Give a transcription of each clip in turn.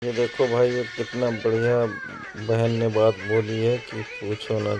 ये देखो भाई, ये कितना बढ़िया बहन ने बात बोली है कि पूछो ना।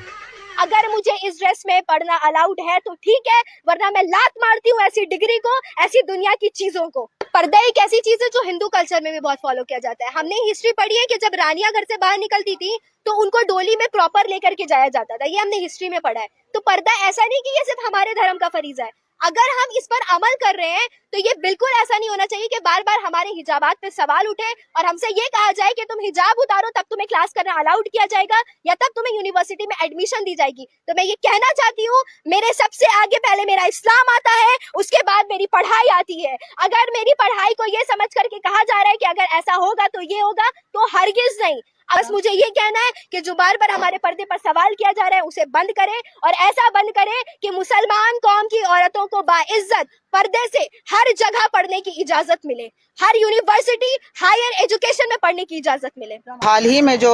अगर मुझे इस ड्रेस में पढ़ना अलाउड है तो ठीक है, वरना मैं लात मारती हूँ ऐसी डिग्री को, ऐसी दुनिया की चीजों को। पर्दा एक ऐसी चीज है जो हिंदू कल्चर में भी बहुत फॉलो किया जाता है। हमने हिस्ट्री पढ़ी है कि जब रानियां घर से बाहर निकलती थी तो उनको डोली में प्रॉपर लेकर के जाया जाता था। ये हमने हिस्ट्री में पढ़ा है। तो पर्दा ऐसा नहीं कि ये सिर्फ हमारे धर्म का फरीजा है। अगर हम इस पर अमल कर रहे हैं तो ये बिल्कुल ऐसा नहीं होना चाहिए कि बार बार हमारे हिजाबात पे सवाल उठे और हमसे ये कहा जाए कि तुम हिजाब उतारो तब तुम्हें क्लास करना अलाउड किया जाएगा या तब तुम्हें यूनिवर्सिटी में एडमिशन दी जाएगी। तो मैं ये कहना चाहती हूँ, मेरे सबसे आगे पहले मेरा इस्लाम आता है, उसके बाद मेरी पढ़ाई आती है। अगर मेरी पढ़ाई को ये समझ करके कहा जा रहा है कि अगर ऐसा होगा तो ये होगा, तो हरगिज नहीं। बस मुझे ये कहना है कि जो बार बार हमारे पर्दे पर सवाल किया जा रहा है उसे बंद करें, और ऐसा बंद करें कि मुसलमान कौम की औरतों को बाइज्जत पर्दे से हर जगह पढ़ने की इजाजत मिले, हर यूनिवर्सिटी हायर एजुकेशन में पढ़ने की इजाजत मिले। हाल ही में जो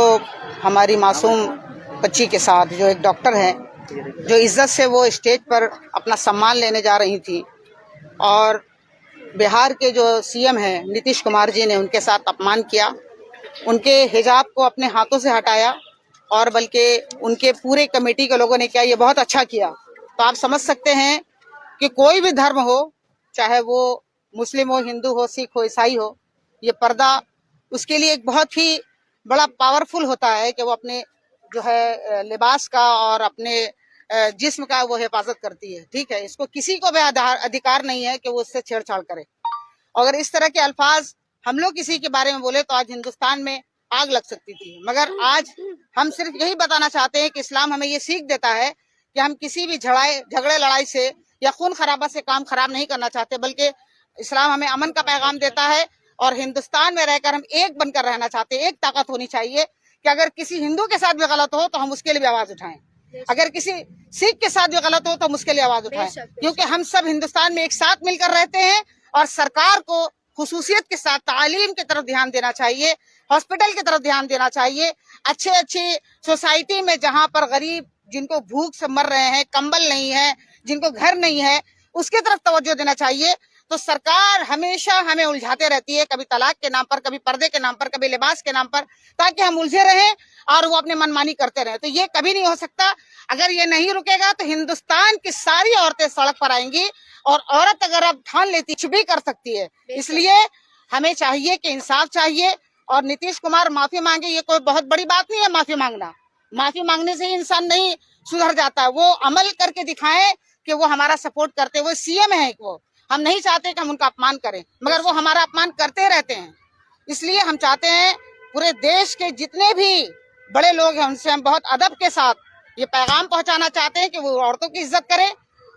हमारी मासूम बच्ची के साथ जो एक डॉक्टर है, जो इज्जत से वो स्टेज पर अपना सम्मान लेने जा रही थी और बिहार के जो सीएम हैं नीतीश कुमार जी ने उनके साथ अपमान किया, उनके हिजाब को अपने हाथों से हटाया और बल्कि उनके पूरे कमेटी के लोगों ने किया, ये बहुत अच्छा किया। तो आप समझ सकते हैं कि कोई भी धर्म हो, चाहे वो मुस्लिम हो, हिंदू हो, सिख हो, ईसाई हो, ये पर्दा उसके लिए एक बहुत ही बड़ा पावरफुल होता है कि वो अपने जो है लिबास का और अपने जिस्म का वो हिफाजत करती है। ठीक है, इसको किसी को भी अधिकार नहीं है कि वो उससे छेड़छाड़ करे। अगर इस तरह के अल्फाज हम लोग किसी के बारे में बोले तो आज हिंदुस्तान में आग लग सकती थी। मगर आज हम सिर्फ यही बताना चाहते हैं कि इस्लाम हमें ये सीख देता है कि हम किसी भी झगड़े लड़ाई से या खून खराबा से काम खराब नहीं करना चाहते, बल्कि इस्लाम हमें अमन का पैगाम देता है और हिंदुस्तान में रहकर हम एक बनकर रहना चाहते हैं। एक ताकत होनी चाहिए कि अगर किसी हिंदू के साथ भी गलत हो तो हम उसके लिए भी आवाज उठाएं, अगर किसी सिख के साथ भी गलत हो तो हम उसके लिए आवाज उठाएं, क्योंकि हम सब हिंदुस्तान में एक साथ मिलकर रहते हैं। और सरकार को खुसूसियत के साथ तालीम की तरफ ध्यान देना चाहिए, हॉस्पिटल की तरफ ध्यान देना चाहिए, अच्छी सोसाइटी में जहां पर गरीब जिनको भूख से मर रहे हैं, कंबल नहीं है, जिनको घर नहीं है, उसके तरफ तवज्जो देना चाहिए। तो सरकार हमेशा हमें उलझाते रहती है, कभी तलाक के नाम पर, कभी पर्दे के नाम पर, कभी लिबास के नाम पर, ताकि हम उलझे रहें और वो अपने मनमानी करते रहें। तो ये कभी नहीं हो सकता। अगर ये नहीं रुकेगा तो हिंदुस्तान की सारी औरतें सड़क पर आएंगी, और औरत अगर अब ठान लेती कुछ भी कर सकती है। इसलिए हमें चाहिए कि इंसाफ चाहिए और नीतीश कुमार माफी मांगे। ये कोई बहुत बड़ी बात नहीं है माफी मांगना। माफी मांगने से ही इंसान नहीं सुधर जाता है, वो अमल करके दिखाएं कि वो हमारा सपोर्ट करते। वो सीएम है, वो हम नहीं चाहते कि हम उनका अपमान करें, मगर वो हमारा अपमान करते रहते हैं। इसलिए हम चाहते हैं पूरे देश के जितने भी बड़े लोग हैं उनसे हम बहुत अदब के साथ ये पैगाम पहुंचाना चाहते हैं कि वो औरतों की इज्जत करें,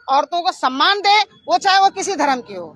औरतों को सम्मान दे, वो चाहे वो किसी धर्म की हो।